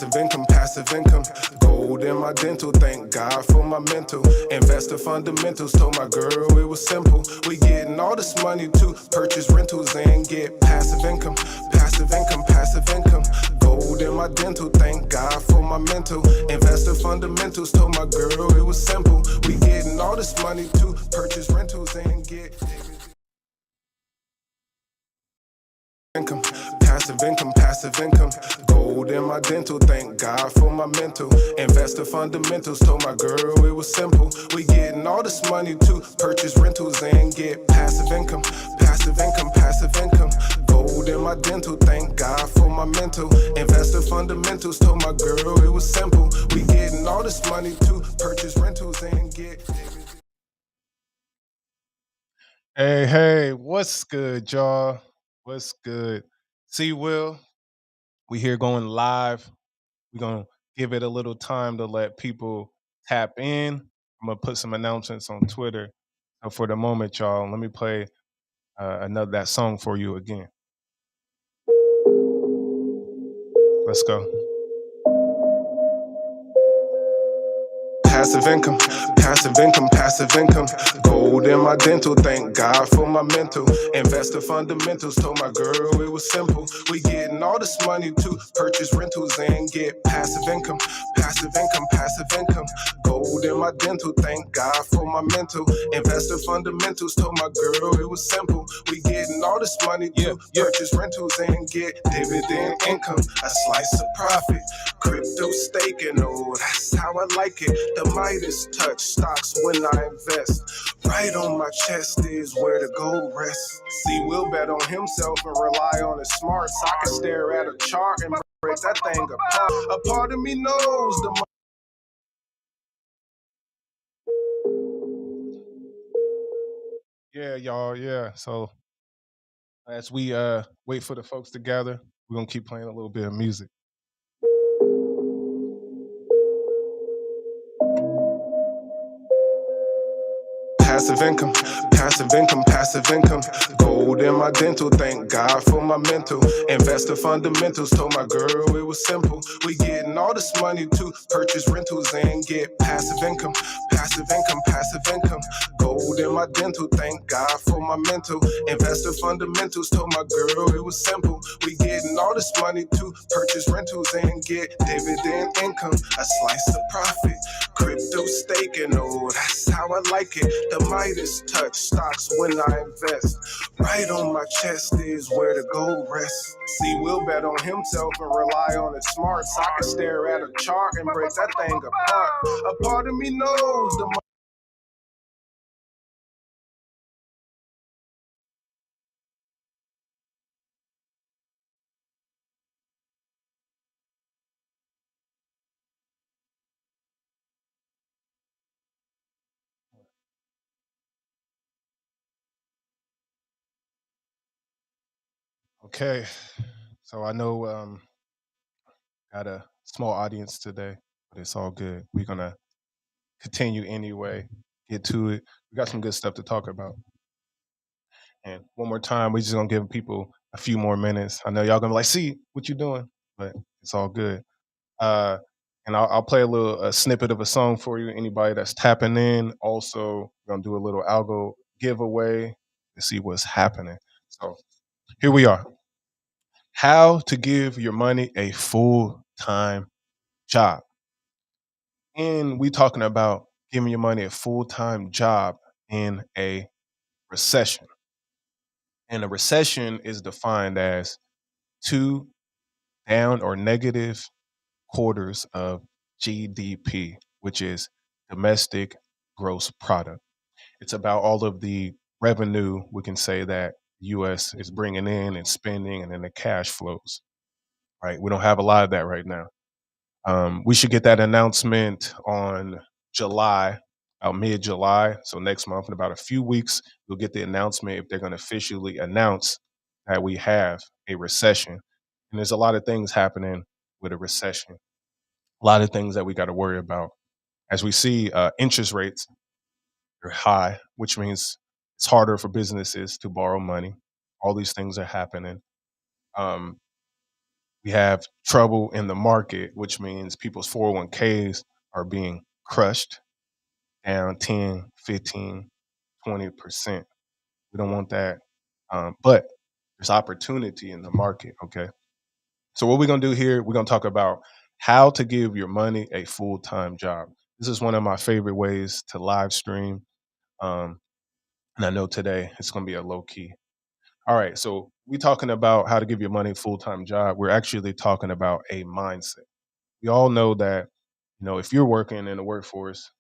passive income. Gold in my dental, thank God for my mental. Investor fundamentals, told my girl it was simple. We getting all this money to purchase rentals and get passive income. Passive income, passive income. Gold in my dental, thank God for my mental. Investor fundamentals, told my girl it was simple. We getting all this money to purchase rentals and get income, passive income, passive income. Gold in my dental, thank God for my mental. Investor fundamentals, told my girl it was simple. We getting all this money to purchase rentals and get passive income, passive income, passive income. Gold in my dental, thank God for my mental. Investor fundamentals, told my girl it was simple. We getting all this money to purchase rentals and get. Hey, what's good, y'all? What's good? See, Will, we here going live. We're going to give it a little time to let people tap in. I'm going to put some announcements on Twitter. So for the moment, y'all, let me play another that song for you again. Let's go. Passive income, passive income, passive income. Gold in my dental, thank God for my mental. Investor fundamentals, told my girl it was simple. We getting all this money to purchase rentals and get passive income, passive income, passive income. Gold in my dental, thank God for my mental. Investor fundamentals, told my girl it was simple. We getting all this money to purchase rentals and get dividend income, a slice of profit. Crypto staking, oh, that's how I like it. The Midas touch stocks when I invest. Right on my chest is where the gold rests. See, Will bet on himself and rely on his smarts. I can stare at a chart and break that thing apart. A part of me knows the yeah, y'all, yeah. So as we wait for the folks to gather, we're gonna keep playing a little bit of music. Passive income, passive income, passive income. Gold in my dental, thank God for my mental. Investor fundamentals, told my girl it was simple. We getting all this money to purchase rentals and get passive income, passive income, passive income. Gold in my dental, thank God for my mental. Investor fundamentals, told my girl it was simple. We getting all this money to purchase rentals and get dividend income, a slice of profit. Crypto staking, oh, that's how I like it. The Midas touch stocks when I invest. Right on my chest is where the gold rests. See, Will bet on himself and rely on his smarts. I can stare at a chart and break that thing apart. A part of me knows the Okay, so I know got a small audience today, but it's all good. We're gonna continue anyway. Get to it. We got some good stuff to talk about. And one more time, we just gonna give people a few more minutes. I know y'all gonna be like, "See what you doing," but it's all good. Uh, and I'll play a little a snippet of a song for you. Anybody that's tapping in, also we're gonna do a little algo giveaway to see what's happening. So here we are. How to give your money a full time job. And we talking about giving your money a full time job in a recession. And a recession is defined as two down or negative quarters of GDP, which is domestic gross product. It's about all of the revenue we can say that US is bringing in and spending and then the cash flows, right? We don't have a lot of that right now. We should get that announcement on July, mid July. So next month, in about a few weeks, we'll get the announcement if they're going to officially announce that we have a recession. And there's a lot of things happening with a recession, a lot of things that we got to worry about. As we see, interest rates are high, which means it's harder for businesses to borrow money. All these things are happening. Um, We have trouble in the market, which means people's 401ks are being crushed down 10, 15, 20%. We don't want that. But there's opportunity in the market. Okay. So, what we're going to do here, we're going to talk about how to give your money a full time job. This is one of my favorite ways to live stream. Um, and I know today it's going to be a low key. All right. So, we talking about how to give your money a full time job. We're actually talking about a mindset. We all know that, if you're working in the workforce,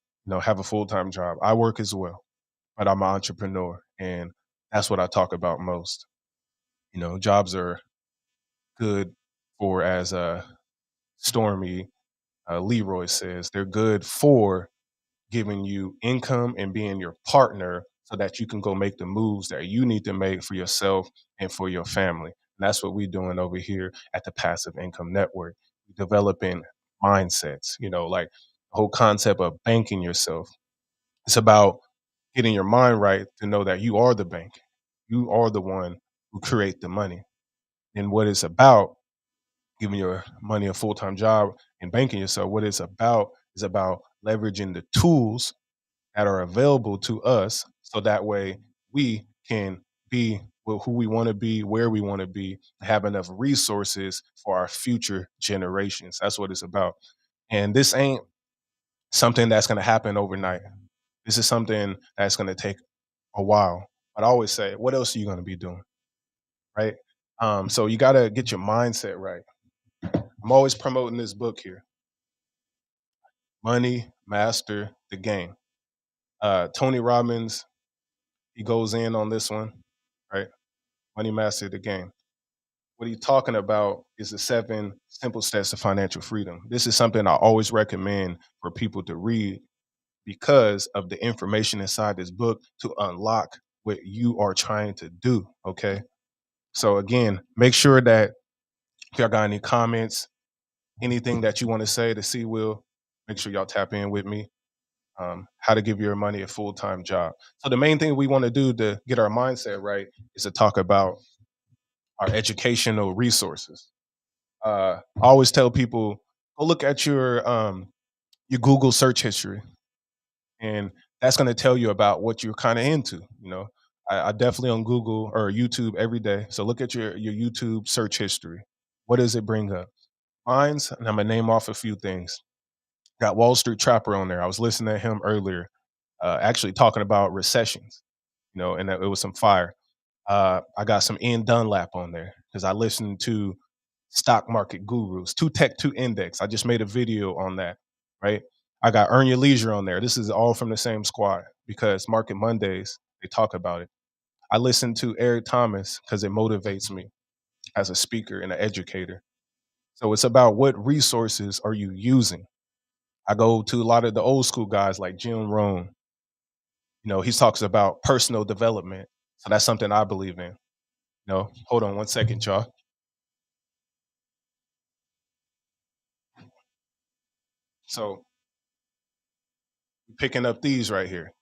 have a full time job. I work as well, but I'm an entrepreneur. And that's what I talk about most. Jobs are good for, as Stormy Leroy says, they're good for giving you income and being your partner so that you can go make the moves that you need to make for yourself and for your family. And that's what we're doing over here at the Passive Income Network. Developing mindsets, like the whole concept of banking yourself. It's about getting your mind right to know that you are the bank. You are the one who create the money. And what it's about, giving your money a full-time job and banking yourself, what it's about is about leveraging the tools that are available to us so that way we can be who we want to be, where we want to be, have enough resources for our future generations. That's what it's about. And this ain't something that's going to happen overnight. This is something that's going to take a while. But I always say, what else are you going to be doing? Right. So you got to get your mindset right. I'm always promoting this book here, Money Master the Game. Tony Robbins, he goes in on this one, right? Money Master the Game. What he's talking about is the 7 simple steps to financial freedom. This is something I always recommend for people to read because of the information inside this book to unlock what you are trying to do. Okay. So again, make sure that if y'all got any comments, anything that you want to say to see Will, make sure y'all tap in with me. How to give your money a full time job. So the main thing we want to do to get our mindset right is to talk about our educational resources. I always tell people go look at your Google search history, and that's going to tell you about what you're kind of into. I definitely on Google or YouTube every day. So look at your YouTube search history. What does it bring up? Mine's, and I'm gonna name off a few things. Got Wall Street Trapper on there. I was listening to him earlier, actually talking about recessions. And it was some fire. I got some Ian Dunlap on there because I listened to Stock Market Gurus, Two Tech, Two Index. I just made a video on that, right? I got Earn Your Leisure on there. This is all from the same squad because Market Mondays, they talk about it. I listen to Eric Thomas because it motivates me as a speaker and an educator. So it's about what resources are you using? I go to a lot of the old school guys like Jim Rohn. He talks about personal development. So that's something I believe in. Hold on one second, y'all. So picking up these right here.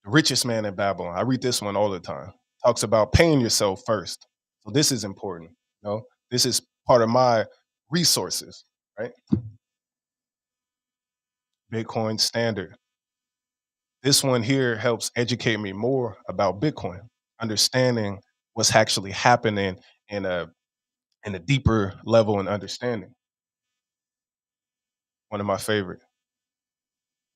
The richest man in Babylon. I read this one all the time. Talks about paying yourself first. So this is important. This is part of my resources, right? Bitcoin standard. This one here helps educate me more about Bitcoin, understanding what's actually happening in a deeper level and understanding. One of my favorite,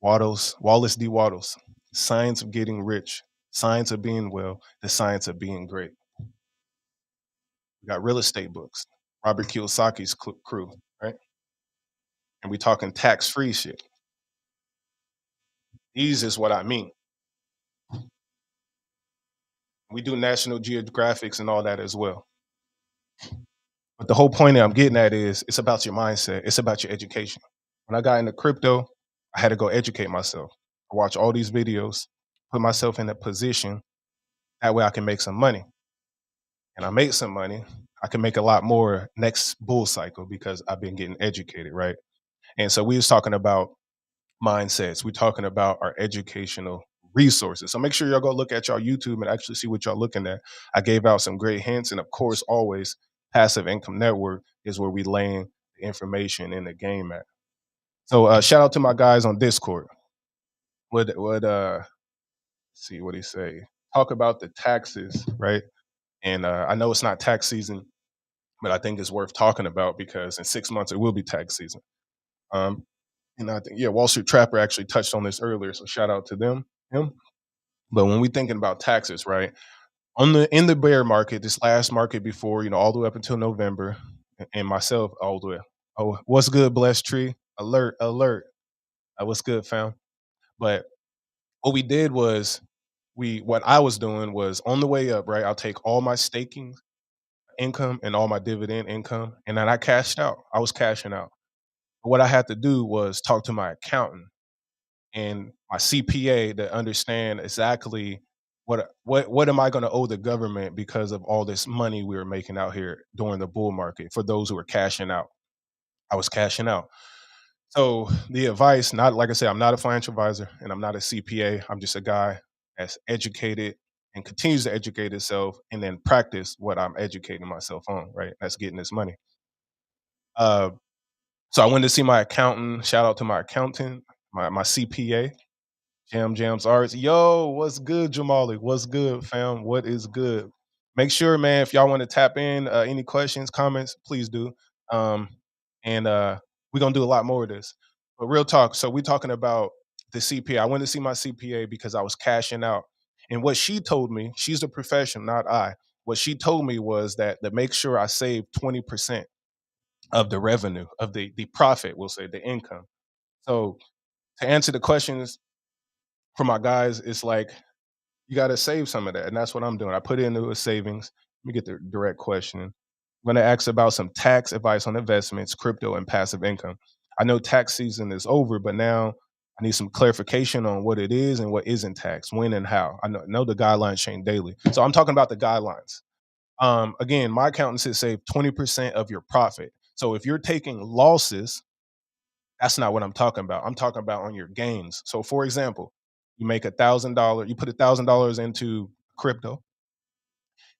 Wallace D. Waddles, Science of Getting Rich, Science of Being Well, the Science of Being Great. We got real estate books, Robert Kiyosaki's crew, right? And we talking tax-free shit. These is what I mean. We do National Geographics and all that as well. But the whole point that I'm getting at is it's about your mindset. It's about your education. When I got into crypto, I had to go educate myself. I watch all these videos, put myself in a position. That way I can make some money. And I make some money. I can make a lot more next bull cycle because I've been getting educated, right? And so we was talking about mindsets. We're talking about our educational resources. So make sure y'all go look at y'all YouTube and actually see what y'all looking at. I gave out some great hints. And of course, always Passive Income Network is where we laying the information in the game at. So shout out to my guys on Discord. Would see what he say. Talk about the taxes, right? And I know it's not tax season, but I think it's worth talking about because in 6 months it will be tax season. Um, and I think Wall Street Trapper actually touched on this earlier, so shout out to him. But when we thinking about taxes, right? On the in the bear market, this last market before, all the way up until November, and myself all the way. Oh, what's good, blessed tree? Alert, alert. What's good, fam? But what we did was what I was doing was on the way up, right? I'll take all my staking income and all my dividend income, and then I cashed out. I was cashing out. What I had to do was talk to my accountant and my CPA to understand exactly what am I going to owe the government because of all this money we were making out here during the bull market for those who were cashing out. I was cashing out. So the advice, not like I said, I'm not a financial advisor and I'm not a CPA. I'm just a guy that's educated and continues to educate himself and then practice what I'm educating myself on, right? That's getting this money. Uh, so I went to see my accountant. Shout out to my accountant, my CPA, Jams Arts. Yo, what's good, Jamali? What's good, fam? What is good? Make sure, man, if y'all want to tap in, any questions, comments, please do. Um, and we're gonna do a lot more of this. But real talk. So we're talking about the CPA. I went to see my CPA because I was cashing out. And what she told me, she's a professional, not I. What she told me was that to make sure I save 20% of the revenue, of the profit, we'll say the income. So to answer the questions for my guys, it's like you got to save some of that, and that's what I'm doing. I put it into a savings. Let me get the direct question. I'm going to ask about some tax advice on investments, crypto, and passive income. I know tax season is over, but now I need some clarification on what it is and what isn't tax, when and how. I know the guidelines change daily, so I'm talking about the guidelines. Again, my accountant said save 20% of your profit. So if you're taking losses, that's not what I'm talking about. I'm talking about on your gains. So for example, you make $1,000, you put $1,000 into crypto,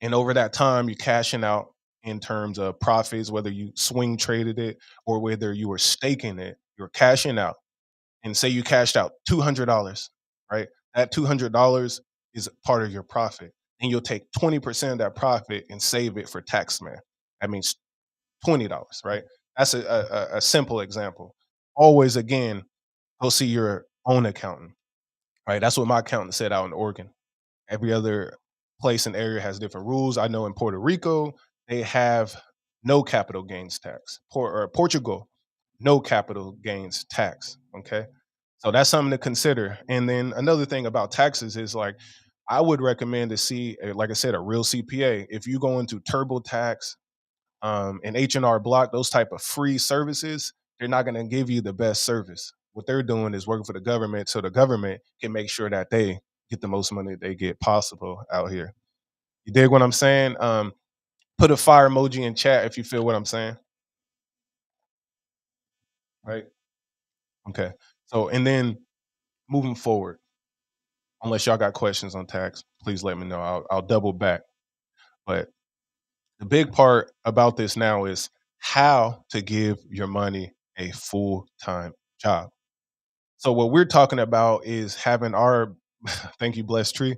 and over that time you're cashing out in terms of profits, whether you swing traded it or whether you were staking it, you're cashing out. And say you cashed out $200, right? That $200 is part of your profit. And you'll take 20% of that profit and save it for tax man. That means $20, right? That's a simple example. Always, again, go see your own accountant, right? That's what my accountant said out in Oregon. Every other place and area has different rules. I know in Puerto Rico, they have no capital gains tax. Portugal, no capital gains tax. Okay. So that's something to consider. And then another thing about taxes is like, I would recommend to see, like I said, a real CPA. If you go into TurboTax, and H&R Block, those type of free services, they're not going to give you the best service. What they're doing is working for the government so the government can make sure that they get the most money they get possible out here. You dig what I'm saying? Put a fire emoji in chat if you feel what I'm saying, right? Okay. So, and then moving forward, unless y'all got questions on tax, please let me know. I'll double back. But the big part about this now is how to give your money a full time job. So what we're talking about is having our thank you, blessed tree,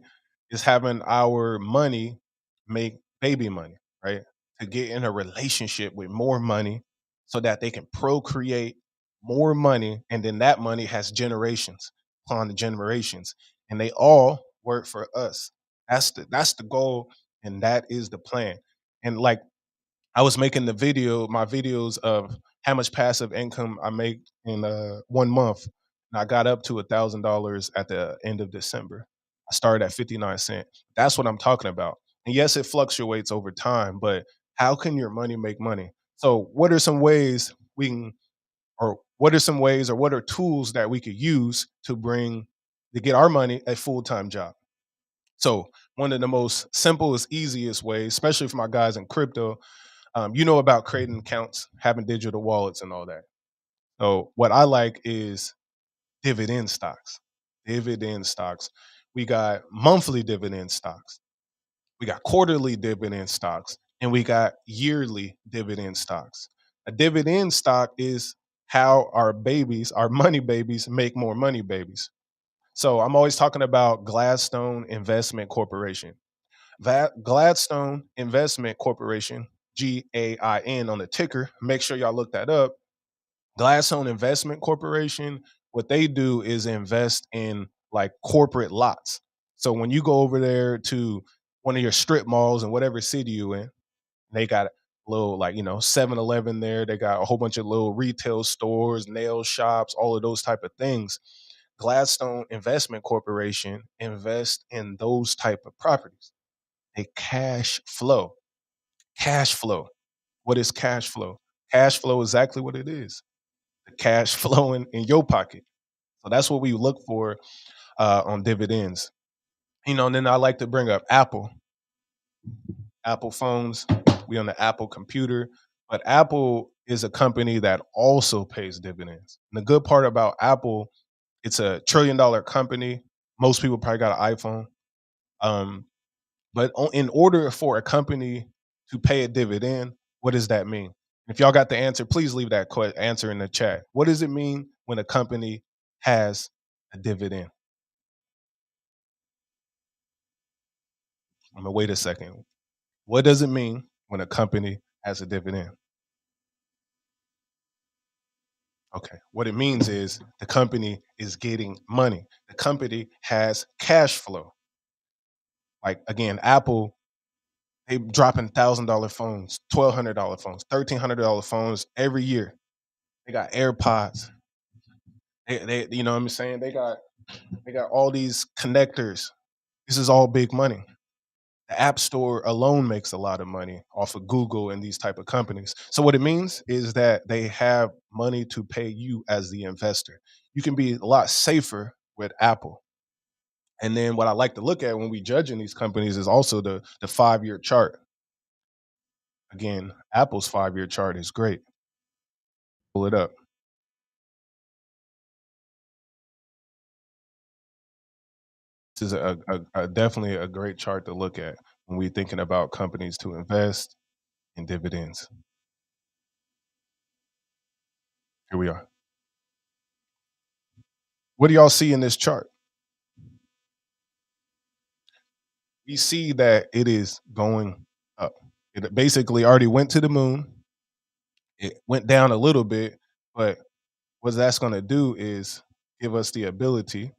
is having our money make baby money, right? To get in a relationship with more money so that they can procreate more money. And then that money has generations upon the generations. And they all work for us. That's the goal and that is the plan. And like I was making my videos of how much passive income I make in 1 month. And I got up to $1,000 at the end of December. I started at 59 cents. That's what I'm talking about. And yes, it fluctuates over time, but how can your money make money? So, what are some ways we can, or what are some ways, or what are tools that we could use to get our money a full time job? So, one of the most simplest, easiest ways, especially for my guys in crypto, you know about creating accounts, having digital wallets, and all that. So what I like is dividend stocks. Dividend stocks. We got monthly dividend stocks. We got quarterly dividend stocks. and we got yearly dividend stocks. A dividend stock is how our babies, our money babies, make more money babies. So I'm always talking about Gladstone Investment Corporation. Gladstone Investment Corporation, GAIN on the ticker. Make sure y'all look that up. Gladstone Investment Corporation, what they do is invest in like corporate lots. So when you go over there to one of your strip malls in whatever city you in, they got a little like, 7-Eleven there. They got a whole bunch of little retail stores, nail shops, all of those type of things. Gladstone Investment Corporation invest in those type of properties. They cash flow. Cash flow. What is cash flow? Cash flow is exactly what it is. The cash flowing in your pocket. So that's what we look for on dividends. And then I like to bring up Apple phones. We on the Apple computer, but Apple is a company that also pays dividends. And the good part about Apple, it's a $1 trillion company. Most people probably got an iPhone. Um, but in order for a company to pay a dividend, what does that mean? If y'all got the answer, please leave that answer in the chat. What does it mean when a company has a dividend? I'm gonna wait a second. What does it mean when a company has a dividend? Okay. What it means is the company is getting money. The company has cash flow. Like again, Apple, they dropping $1,000 phones, $1,200 phones, $1,300 phones every year. They got AirPods. You know what I'm saying? They got all these connectors. This is all big money. The App Store alone makes a lot of money off of Google and these type of companies. So what it means is that they have money to pay you as the investor. You can be a lot safer with Apple. And then what I like to look at when we judging these companies is also the 5-year chart. Again, Apple's 5-year chart is great. Pull it up. This is definitely a great chart to look at when we're thinking about companies to invest in dividends. Here we are. What do y'all see in this chart? We see that it is going up. It basically already went to the moon. It went down a little bit, but what that's going to do is give us the ability.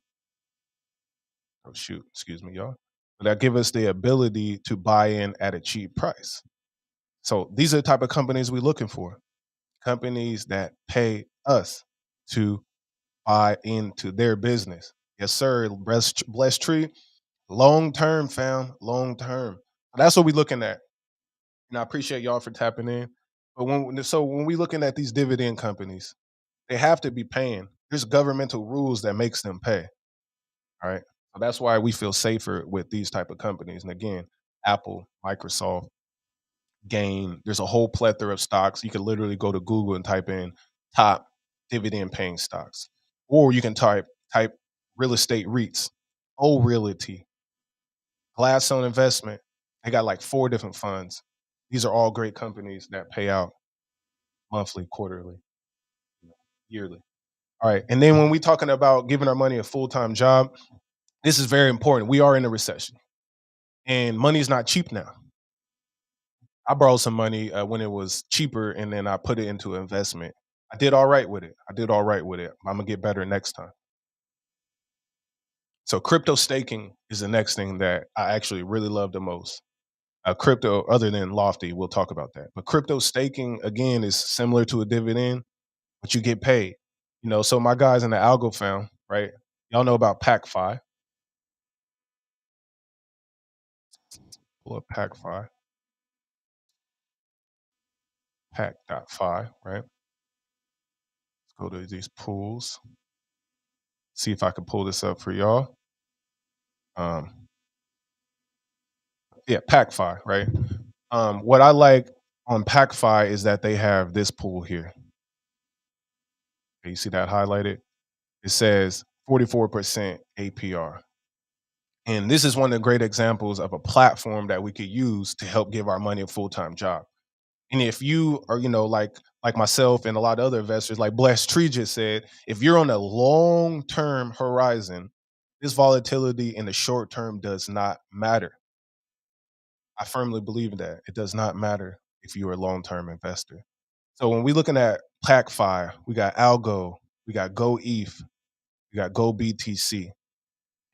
Oh shoot, excuse me, y'all. But that give us the ability to buy in at a cheap price. So these are the type of companies we're looking for. Companies that pay us to buy into their business. Yes, sir. Blessed tree. Long term, fam. Long term. That's what we're looking at. And I appreciate y'all for tapping in. But when we looking at these dividend companies, they have to be paying. There's governmental rules that makes them pay. All right. So that's why we feel safer with these type of companies. And again, Apple, Microsoft, Gain. There's a whole plethora of stocks. You can literally go to Google and type in top dividend paying stocks, or you can type real estate REITs, O Realty, Gladstone Investment. They got like 4 different funds. These are all great companies that pay out monthly, quarterly, yearly. All right. And then when we talking about giving our money a full-time job, this is very important. We are in a recession and money is not cheap now. I borrowed some money when it was cheaper and then I put it into investment. I did all right with it. I'm going to get better next time. So crypto staking is the next thing that I actually really love the most. Crypto, other than Lofty, we'll talk about that. But crypto staking, again, is similar to a dividend, but you get paid. So my guys in the Algo found, right? Y'all know about PackFi. Pull up PackFi, Pack.fi, right? Let's go to these pools. See if I can pull this up for y'all. Um, yeah, PackFi, right? What I like on PackFi is that they have this pool here. Okay, you see that highlighted? It says 44% APR. And this is one of the great examples of a platform that we could use to help give our money a full-time job. And if you are, like myself and a lot of other investors, like Blessed Tree just said, if you're on a long-term horizon, this volatility in the short term does not matter. I firmly believe in that. It does not matter if you're a long-term investor. So when we're looking at PackFi, we got Algo, we got GoETH, we got GoBTC.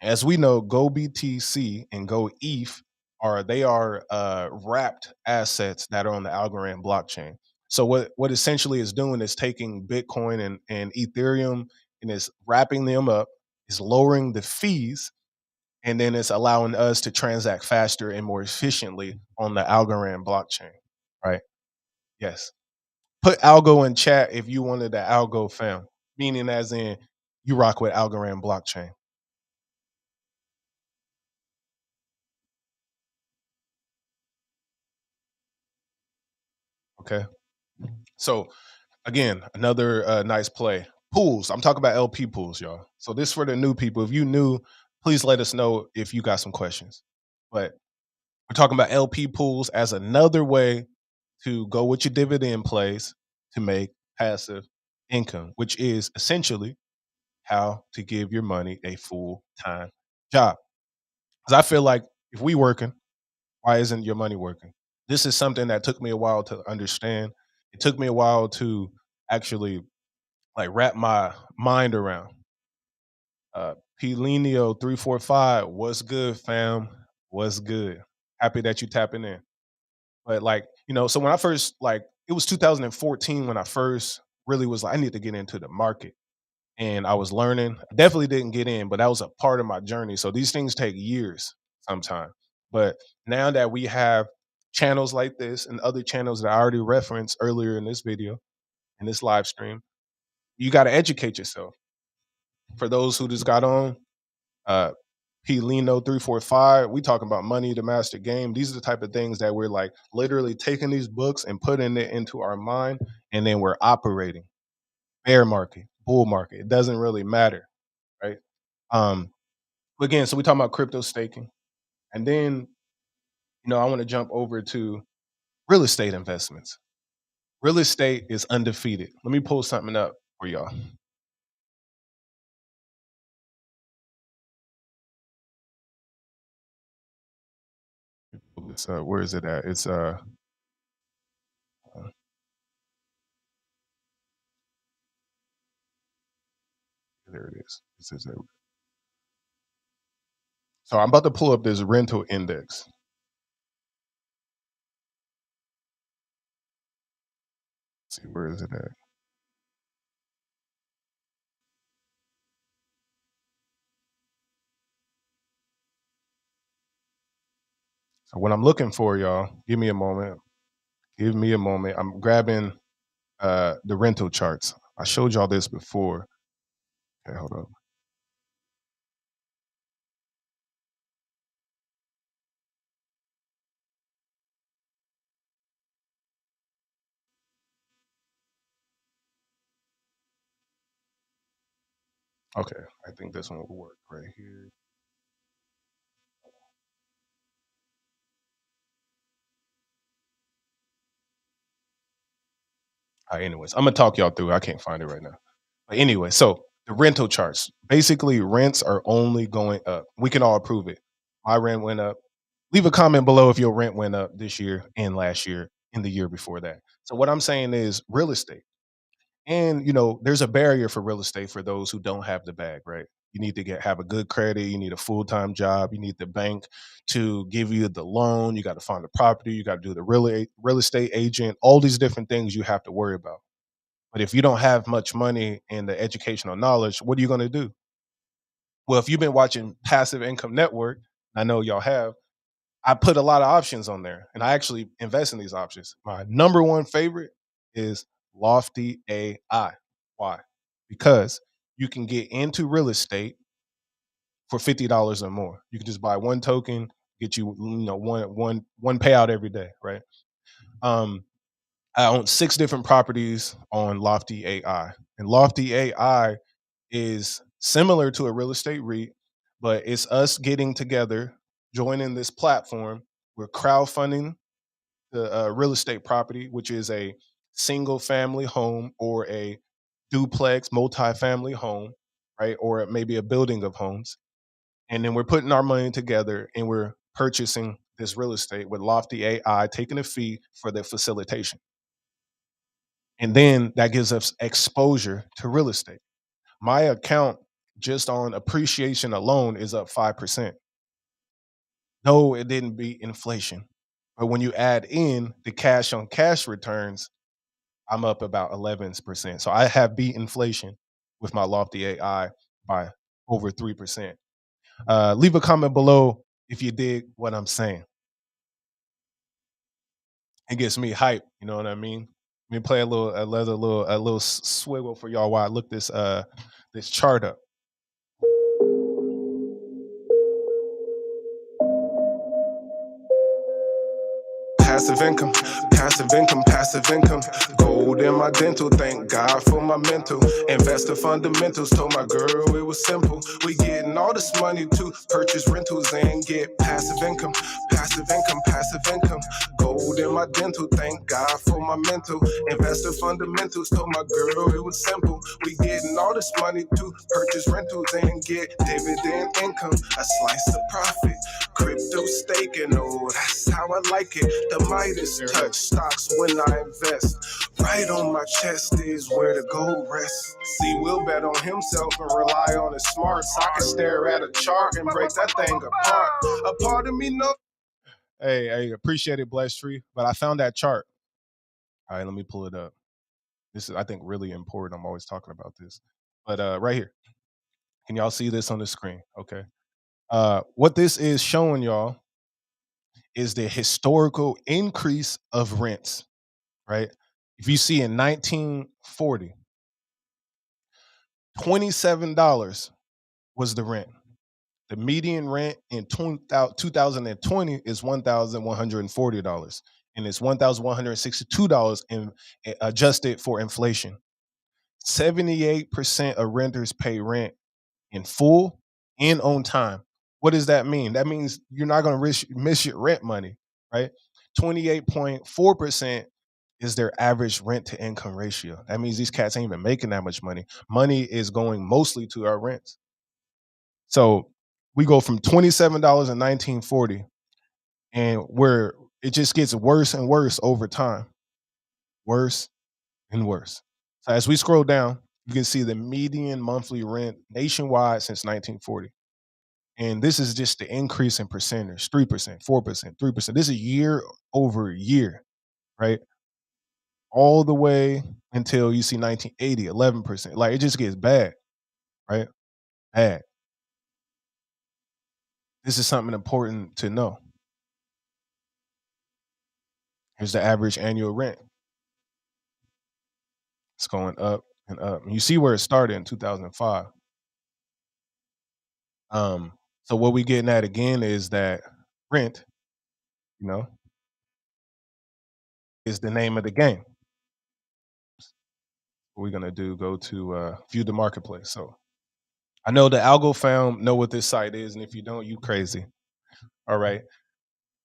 As we know, GoBTC and GoETH are wrapped assets that are on the Algorand blockchain. So what essentially is doing is taking Bitcoin and Ethereum and is wrapping them up, is lowering the fees, and then it's allowing us to transact faster and more efficiently on the Algorand blockchain. Right? Yes. Put Algo in chat if you wanted the Algo fam, meaning as in you rock with Algorand blockchain. Okay. So again, another nice play. Pools. I'm talking about LP pools, y'all. So this for the new people. If you new, please let us know if you got some questions. But we're talking about LP pools as another way to go with your dividend plays to make passive income, which is essentially how to give your money a full time job. Because I feel like if we working, why isn't your money working? This is something that took me a while to understand. It took me a while to actually like wrap my mind around. Pelenio 345, what's good, fam? What's good? Happy that you tapping in. But so when I first it was 2014 when I first really was like, I need to get into the market. And I was learning. I definitely didn't get in, but that was a part of my journey. So these things take years sometimes. But now that we have channels like this and other channels that I already referenced earlier in this video, in this live stream, you got to educate yourself. For those who just got on, uh, P Lino 345, we talking about money to master game. These are the type of things that we're like literally taking these books and putting it into our mind, and then we're operating. Bear market, bull market, it doesn't really matter, right? Um, again, so we talking about crypto staking, and then I want to jump over to real estate investments. Real estate is undefeated. Let me pull something up for y'all. Where is it at? It's uh, there it is. It says there. So I'm about to pull up this rental index. Let's see, where is it at? So what I'm looking for, y'all, give me a moment. Give me a moment. I'm grabbing the rental charts. I showed y'all this before. Okay, hold up. Okay, I think this one will work right here. All right, anyways, I'm gonna talk y'all through it. I can't find it right now. But anyway, so the rental charts. Basically, rents are only going up. We can all prove it. My rent went up. Leave a comment below if your rent went up this year and last year and the year before that. So what I'm saying is real estate. And there's a barrier for real estate for those who don't have the bag, right? You need to have a good credit, you need a full-time job, you need the bank to give you the loan, you got to find the property, you got to do the real estate agent, all these different things you have to worry about. But if you don't have much money and the educational knowledge, what are you going to do? Well, if you've been watching Passive Income Network, I know y'all have, I put a lot of options on there and I actually invest in these options. My number one favorite is Lofty AI. Why? Because you can get into real estate for $50 or more. You can just buy one token, get one payout every day, right? Um, I own 6 different properties on Lofty AI. And Lofty AI is similar to a real estate REIT, but it's us getting together, joining this platform. We're crowdfunding the real estate property, which is a single family home or a duplex multifamily home, right? Or maybe a building of homes. And then we're putting our money together and we're purchasing this real estate with Lofty AI, taking a fee for the facilitation. And then that gives us exposure to real estate. My account just on appreciation alone is up 5%. No, it didn't beat inflation. But when you add in the cash on cash returns, I'm up about 11%. So I have beat inflation with my Lofty AI by over 3%. Leave a comment below if you dig what I'm saying. It gets me hype. You know what I mean? Let me play a little swiggle for y'all while I look this chart up. Passive income, passive income, passive income. Gold in my dental, thank God for my mental. Investor fundamentals, told my girl it was simple. We getting all this money to purchase rentals and get passive income, passive income, passive income. Gold in my dental, thank God for my mental. Investor fundamentals, told my girl it was simple. We getting all this money to purchase rentals and get dividend income. A slice of profit. Crypto staking, oh, that's how I like it. The Midas touch stocks when I invest. Right on my chest is where the gold rests. See, Will bet on himself and rely on his smarts. I can stare at a chart and break that thing apart. A part of me knows. Hey, appreciate it, Bless Tree. But I found that chart. All right, let me pull it up. This is, I think, really important. I'm always talking about this. But right here, can y'all see this on the screen? Okay. What this is showing y'all is the historical increase of rents, right? If you see in 1940, $27 was the rent. The median rent in 2020 is $1,140, and it's $1,162 in adjusted for inflation. 78% of renters pay rent in full and on time. What does that mean? That means you're not going to miss your rent money, right? 28.4% is their average rent to income ratio. That means these cats ain't even making that much money. Money is going mostly to our rents. So we go from $27 in 1940, and where it just gets worse and worse over time, worse and worse. So as we scroll down, you can see the median monthly rent nationwide since 1940. And this is just the increase in percentage, 3%, 4%, 3%. This is year over year, right? All the way until you see 1980, 11%. Like it just gets bad, right? Bad. This is something important to know. Here's the average annual rent. It's going up and up. And you see where it started in 2005. So what we getting at again is that rent, you know, is the name of the game. What we're gonna do, go to view the marketplace. So I know the algo found know what this site is, and if you don't, you crazy. All right.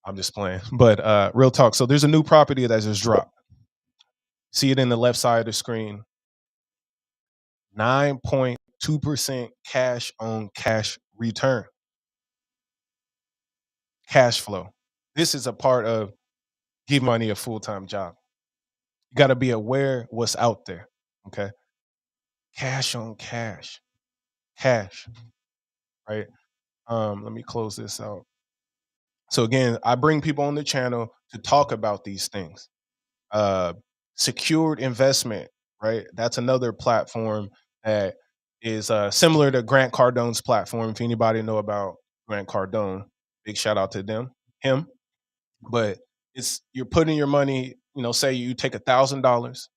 I'm just playing. But real talk. So there's a new property that just dropped. See it in the left side of the screen. 9.2% cash on cash return. Cash flow. This is a part of give money a full-time job. You got to be aware what's out there. Okay. Cash on cash. Cash. Right. Let me close this out. So again, I bring people on the channel to talk about these things. Uh, secured investment, right? That's another platform that is similar to Grant Cardone's platform. If anybody know about Grant Cardone, big shout out to him. But it's you're putting your money. You know, say you take $1,000,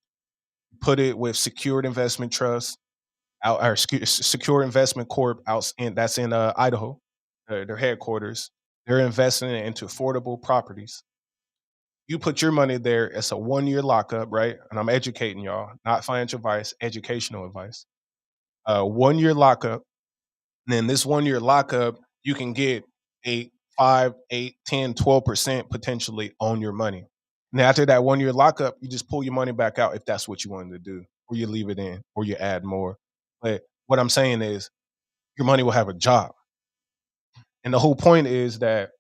put it with secured investment trust, out or secure investment corp out in that's in Idaho, their headquarters. They're investing it into affordable properties. You put your money there. It's a 1 year lockup, right? And I'm educating y'all, not financial advice, educational advice. 1 year lockup, And then this 1 year lockup, you can get a 5, 8, 10, 12% potentially on your money. And after that 1 year lockup, you just pull your money back out if that's what you wanted to do, or you leave it in, or you add more. But what I'm saying is your money will have a job. And the whole point is that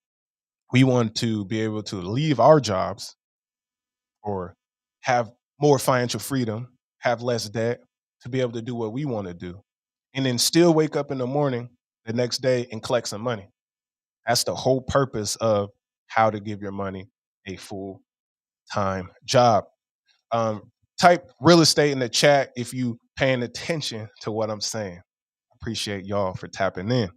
we want to be able to leave our jobs or have more financial freedom, have less debt to be able to do what we want to do. And then still wake up in the morning the next day and collect some money. That's the whole purpose of how to give your money a full time job. Um, Type real estate in the chat if you paying attention to what I'm saying. Appreciate y'all for tapping in.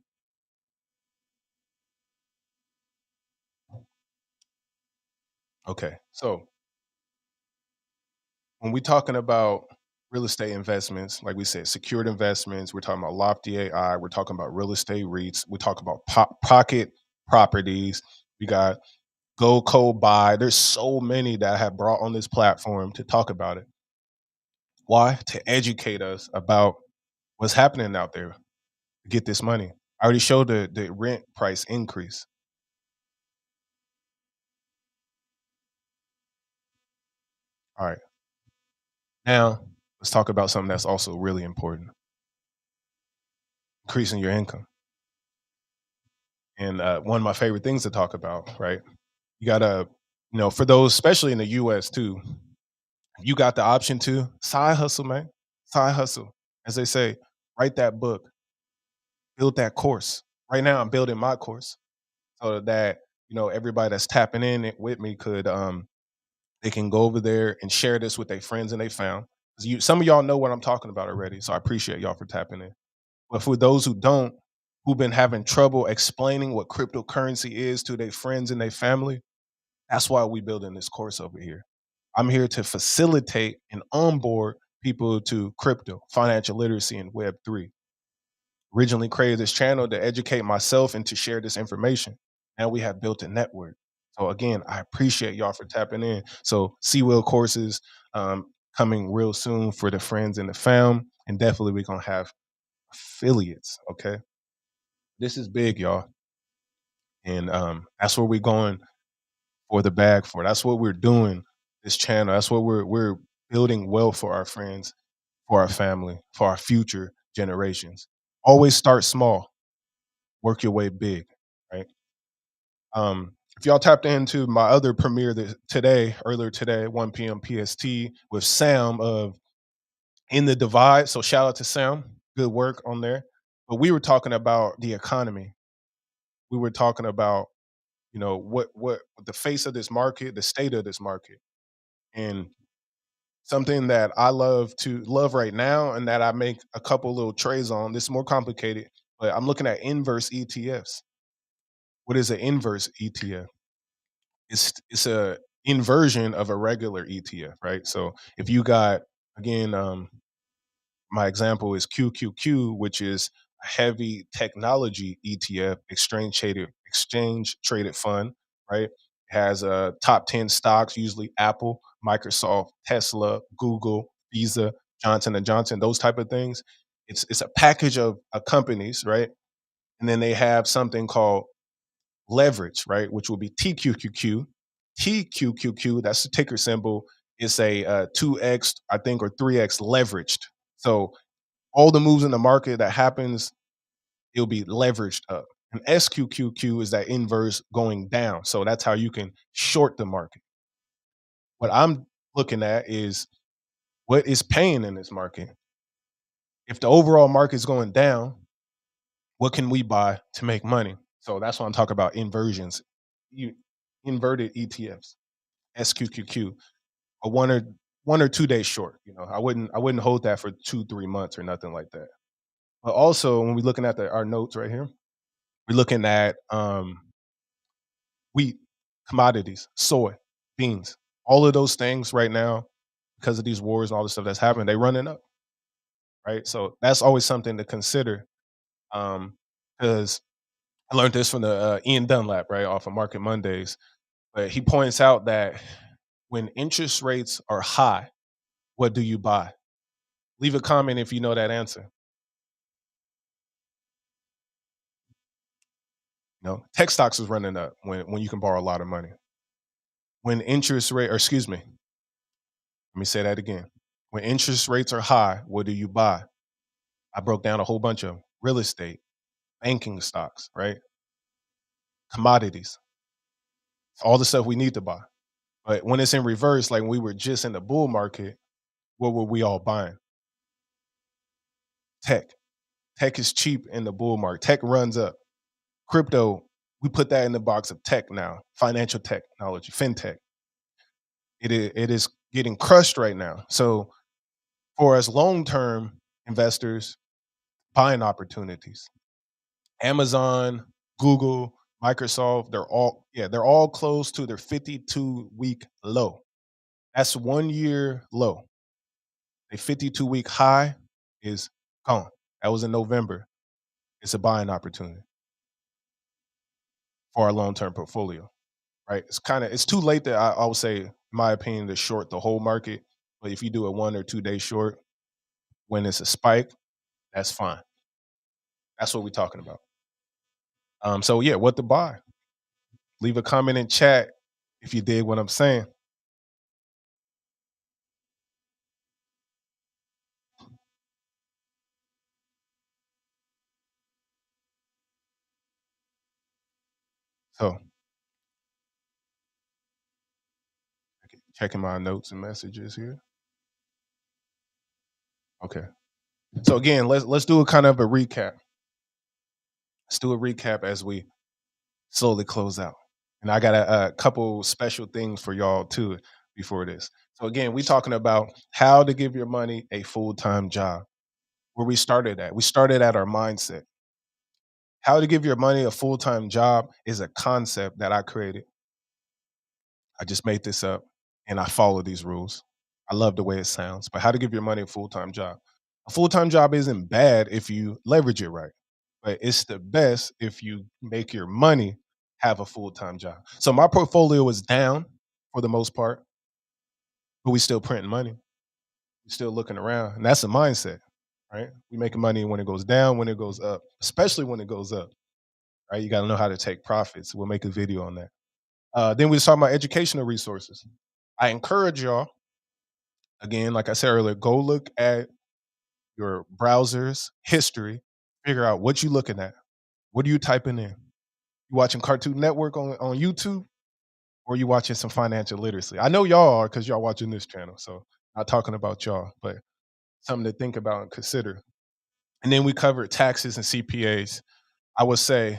Okay, so when we're talking about real estate investments, like we said, secured investments, we're talking about Lofty AI, we're talking about real estate REITs, we talk about pocket properties. We got Go Cold Buy. There's so many that I have brought on this platform to talk about it. Why? To educate us about what's happening out there to get this money. I already showed the rent price increase. All right. Now let's talk about something that's also really important: increasing your income. And one of my favorite things to talk about, right? You gotta, for those, especially in the US too, you got the option to side hustle, man. Side hustle. As they say, write that book, build that course. Right now, I'm building my course so that, everybody that's tapping in it with me could, they can go over there and share this with their friends and they found. Some of y'all know what I'm talking about already. So I appreciate y'all for tapping in. But for those who don't, who've been having trouble explaining what cryptocurrency is to their friends and their family, that's why we building this course over here. I'm here to facilitate and onboard people to crypto, financial literacy, and Web3. Originally created this channel to educate myself and to share this information. Now we have built a network. So again, I appreciate y'all for tapping in. So Will courses coming real soon for the friends and the fam, and definitely we're gonna have affiliates. Okay, this is big, y'all, and that's where we're going for the bag for. That's what we're doing. This channel. That's what we're building wealth for our friends, for our family, for our future generations. Always start small, work your way big, right? If y'all tapped into my other premiere earlier today, 1 p.m. PST with Sam of In the Divide. So shout out to Sam. Good work on there. But we were talking about the economy. We were talking about, what the face of this market, the state of this market. And something that I love right now and that I make a couple little trades on. This is more complicated, but I'm looking at inverse ETFs. What is an inverse ETF? It's a inversion of a regular ETF, right? So if you got, again, my example is QQQ, which is a heavy technology ETF, exchange traded fund, right? It has top 10 stocks, usually Apple, Microsoft, Tesla, Google, Visa, Johnson and Johnson, those type of things. It's a package of companies, right? And then they have something called leverage, right? Which will be TQQQ. TQQQ, that's the ticker symbol. It's a 2x, I think, or 3x leveraged. So all the moves in the market that happens, it'll be leveraged up. And SQQQ is that inverse going down. So that's how you can short the market. What I'm looking at is what is paying in this market. If the overall market is going down, what can we buy to make money? So that's why I'm talking about inversions. You inverted ETFs, SQQQ, a 1 or 2 days short. I wouldn't hold that for 2-3 months or nothing like that. But also when we're looking at our notes right here, we're looking at wheat, commodities, soy, beans, all of those things right now, because of these wars and all the stuff that's happening, they running up, right? So that's always something to consider. Because I learned this from the Ian Dunlap, right, off of Market Mondays. But he points out that when interest rates are high, what do you buy? Leave a comment if you know that answer. Tech stocks is running up when you can borrow a lot of money. When interest rate, or excuse me, let me say that again. When interest rates are high, what do you buy? I broke down a whole bunch of 'em. Real estate, banking stocks, right? Commodities, all the stuff we need to buy. But when it's in reverse, like when we were just in the bull market, what were we all buying? Tech. Tech is cheap in the bull market. Tech runs up. Crypto, we put that in the box of tech now. Financial technology, fintech. It is getting crushed right now. So for us long term investors, buying opportunities. Amazon, Google, Microsoft, they're all close to their 52-week low. That's 1 year low. A 52-week high is gone. That was in November. It's a buying opportunity for our long-term portfolio, right? It's too late that I would say, in my opinion, to short the whole market. But if you do a 1 or 2 day short when it's a spike, that's fine. That's what we're talking about. So yeah, what to buy? Leave a comment in chat if you dig what I'm saying. So checking my notes and messages here. Okay. So again, let's do a kind of a recap. Let's do a recap as we slowly close out. And I got a couple special things for y'all too before this. So again, we talking about how to give your money a full-time job. Where we started at. We started at our mindset. How to give your money a full-time job is a concept that I created. I just made this up and I follow these rules. I love the way it sounds. But how to give your money a full-time job. A full-time job isn't bad if you leverage it right. But it's the best if you make your money have a full-time job. So my portfolio is down for the most part, but we still printing money. We're still looking around. And that's a mindset, right? We making money when it goes down, when it goes up, especially when it goes up. Right? You got to know how to take profits. We'll make a video on that. Then we was talking about educational resources. I encourage y'all, again, like I said earlier, go look at your browser's history, figure out what you looking at. What are you typing in? You watching Cartoon Network on YouTube, or you watching some financial literacy? I know y'all are because y'all watching this channel. So not talking about y'all, but something to think about and consider. And then we covered taxes and CPAs. I would say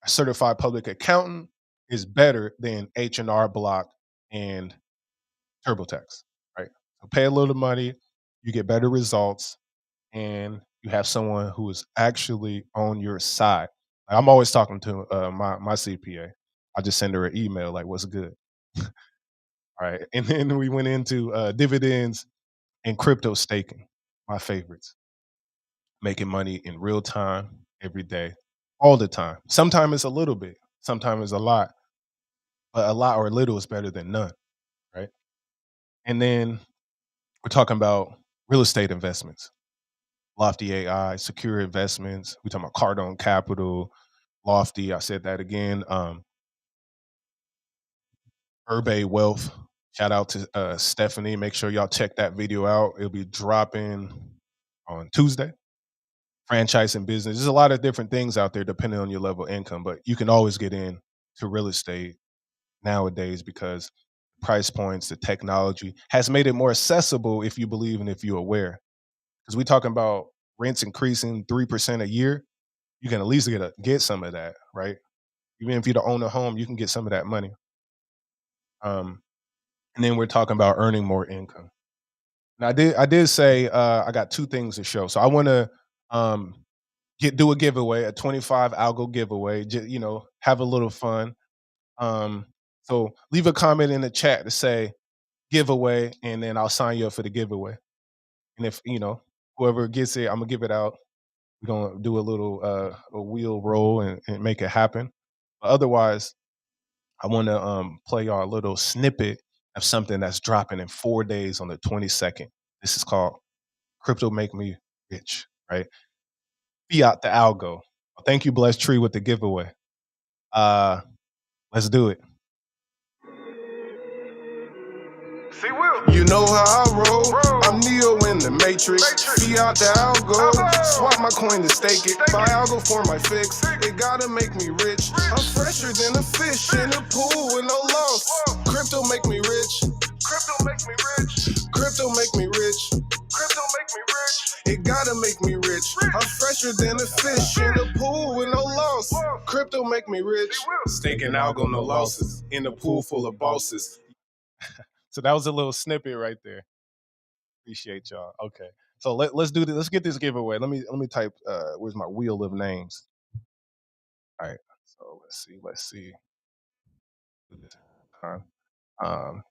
a certified public accountant is better than H&R Block and TurboTax, right? So pay a little money, you get better results, and you have someone who is actually on your side. I'm always talking to my CPA. I just send her an email like, "What's good?" All right, and then we went into dividends and crypto staking, my favorites. Making money in real time, every day, all the time. Sometimes it's a little bit, sometimes it's a lot, but a lot or a little is better than none, right? And then we're talking about real estate investments, Lofty AI, secure investments. We're talking about Cardone Capital, Lofty. I said that again. Urbe Wealth. Shout out to Stephanie. Make sure y'all check that video out. It'll be dropping on Tuesday. Franchise and business. There's a lot of different things out there depending on your level of income, but you can always get in to real estate nowadays because price points, the technology has made it more accessible if you believe and if you're aware. Because we're talking about rents increasing 3% a year, you can at least get some of that, right? Even if you don't own a home, you can get some of that money. Um, and then we're talking about earning more income. Now I did say I got two things to show. So I want to um, do a giveaway, a 25 algo giveaway. Have a little fun. Um, so leave a comment in the chat to say giveaway, and then I'll sign you up for the giveaway. And if whoever gets it, I'm gonna give it out. We're gonna do a little a wheel roll and make it happen. But otherwise, I want to play y'all a little snippet of something that's dropping in 4 days on the 22nd. This is called "Crypto Make Me Rich." Right? Fiat the algo. Thank you, Blessed Tree, with the giveaway. Uh, let's do it. You know how I roll. I'm Neo in the Matrix. Fiat the algo. Swap my coin to stake it. Buy algo for my fix. It gotta make me rich. I'm fresher than a fish in a pool with no loss. Crypto make me rich. Crypto make me rich. Crypto make me rich. Crypto make me rich. It gotta make me rich. I'm fresher than a fish in a pool with no loss. Crypto make me rich. Staking algo, no losses. In a pool full of bosses. So that was a little snippet right there. Appreciate y'all. Okay. So let's do this. Let's get this giveaway. Let me type where's my wheel of names. All right. So let's see. Do this time. Um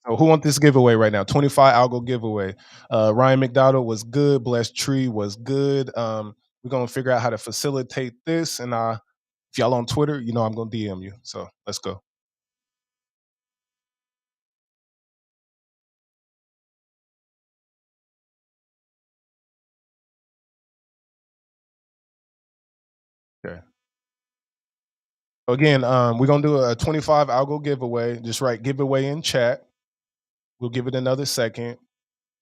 so who wants this giveaway right now? 25 algo giveaway. Ryan McDonald was good. Blessed Tree was good. We're gonna figure out how to facilitate this. And if y'all on Twitter, you know I'm gonna DM you. So let's go. Okay. So again, we're gonna do a 25 algo giveaway. Just write giveaway in chat. We'll give it another second.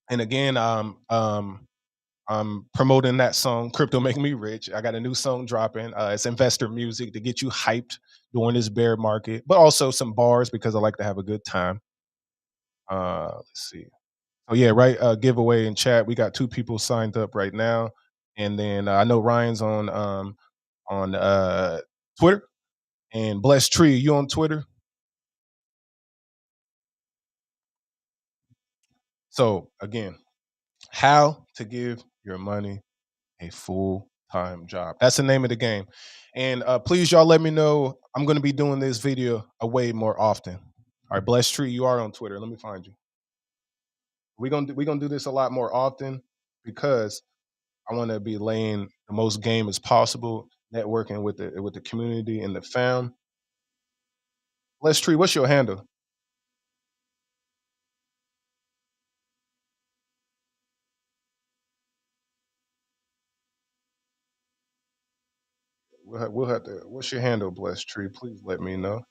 And again, I'm promoting that song, "Crypto Make Me Rich." I got a new song dropping. It's investor music to get you hyped during this bear market, but also some bars because I like to have a good time. Let's see. Oh yeah, right. Giveaway in chat. We got two people signed up right now, and then I know Ryan's on Twitter, and Blessed Tree. You on Twitter? So again, how to give your money a full time job. That's the name of the game. And please, y'all, let me know. I'm going to be doing this video a way more often. All right, Blessed Tree, you are on Twitter. Let me find you. We're gonna do this a lot more often because I want to be laying the most game as possible, networking with the community and the fam. Blessed Tree, what's your handle? We'll have to. What's your handle, Blessed Tree? Please let me know.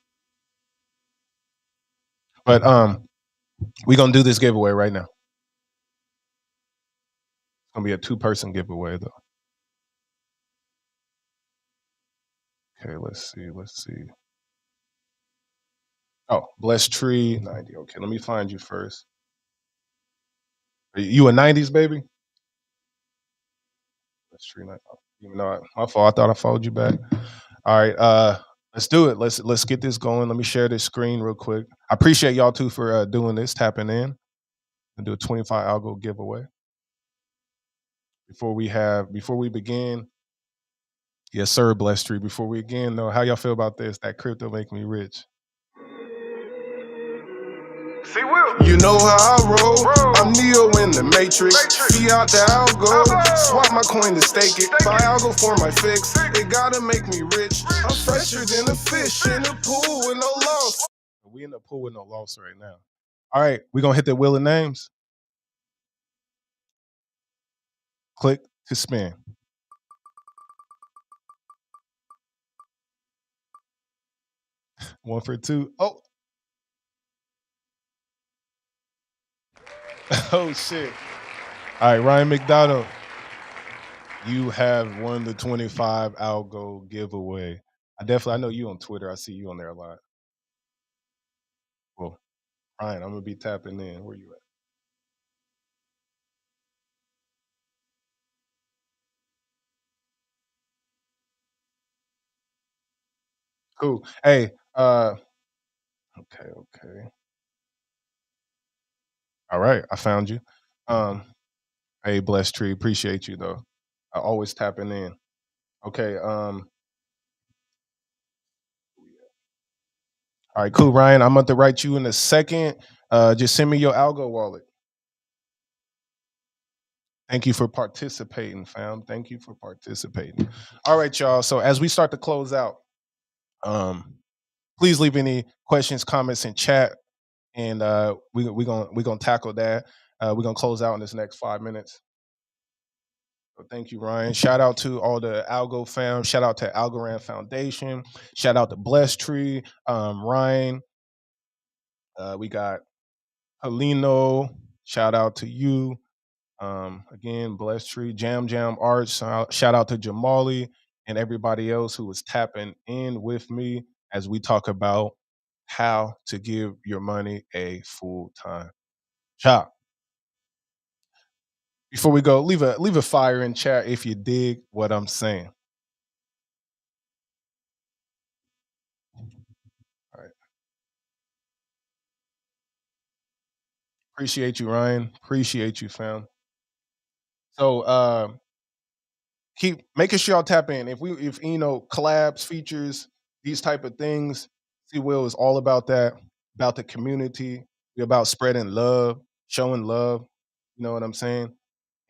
But we're gonna do this giveaway right now. It's gonna be a two-person giveaway though. Okay, let's see. Let's see. Oh, Blessed Tree 90. Okay, let me find you first. You a 90s baby? Blessed Tree 90. Even though my fault, I thought I followed you back. All right, let's do it. Let's get this going. Let me share this screen real quick. I appreciate y'all too for doing this, tapping in and do a 25 algo giveaway. Before we begin, yes, sir, Blessed Tree. Before we begin, though, how y'all feel about this? That crypto make me rich. You know how I roll. I'm Neo in the Matrix. Fiat the algo. Swap my coin to stake it. Buy algo for my fix. It gotta make me rich. I'm fresher than a fish in a pool with no loss. We in the pool with no loss right now. All right, we're gonna hit the wheel of names. Click to spin. One for two. Oh, oh shit. All right, Ryan McDonald, you have won the 25 algo giveaway. I know you on Twitter. I see you on there a lot. Well, Ryan, I'm gonna be tapping in. Where you at? Cool. Hey, okay. All right, I found you. Um, hey, Blessed Tree, appreciate you though. I always tapping in. Okay, all right, cool, Ryan. I'm going to write you in a second. Just send me your algo wallet. Thank you for participating, fam. Thank you for participating. All right, y'all. So as we start to close out, um, please leave any questions, comments in chat, and we're gonna tackle that. We're gonna close out in this next 5 minutes. So thank you, Ryan. Shout out to all the Algo fam. Shout out to Algorand Foundation. Shout out to Blessed Tree, Ryan. We got Helino. Shout out to you. Again, Blessed Tree, Jam Jam Arts. Shout out to Jamali and everybody else who was tapping in with me as we talk about how to give your money a full time job. Before we go, leave a fire in chat if you dig what I'm saying. All right. Appreciate you, Ryan. Appreciate you, fam. So keep making sure y'all tap in. If collabs, features, these type of things, see Will is all about that, about the community. We're about spreading love, showing love. You know what I'm saying?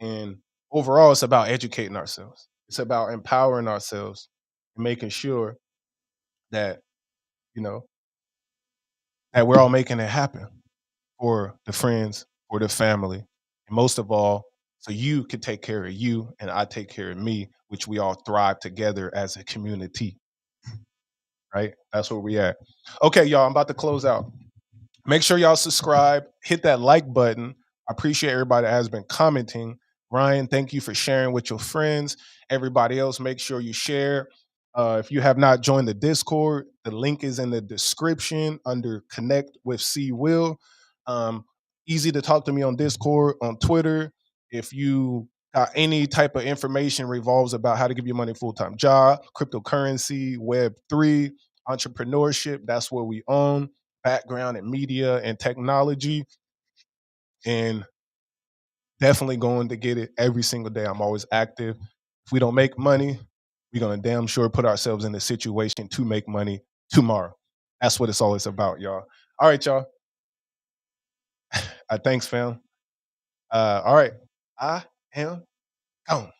And overall, it's about educating ourselves. It's about empowering ourselves and making sure that, you know, that we're all making it happen for the friends, for the family, and most of all, so you can take care of you and I take care of me, which we all thrive together as a community, right? That's where we at. Okay, y'all, I'm about to close out. Make sure y'all subscribe, hit that like button. I appreciate everybody that has been commenting. Ryan, thank you for sharing with your friends. Everybody else, make sure you share. If you have not joined the Discord, the link is in the description under Connect with C Will. Um, Easy to talk to me on Discord, on Twitter. If you got any type of information revolves about how to give your money a full-time job, cryptocurrency, Web3, entrepreneurship, that's what we own, background in media and technology, and definitely going to get it every single day. I'm always active. If we don't make money, we're going to damn sure put ourselves in a situation to make money tomorrow. That's what it's always about, y'all. All right, y'all. Thanks, fam. All right. I am gone.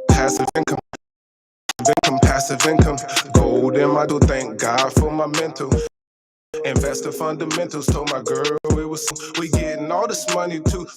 Passive income, passive income. Gold in my do. Thank God for my mental. Investor fundamentals. Told my girl it was. We getting all this money too.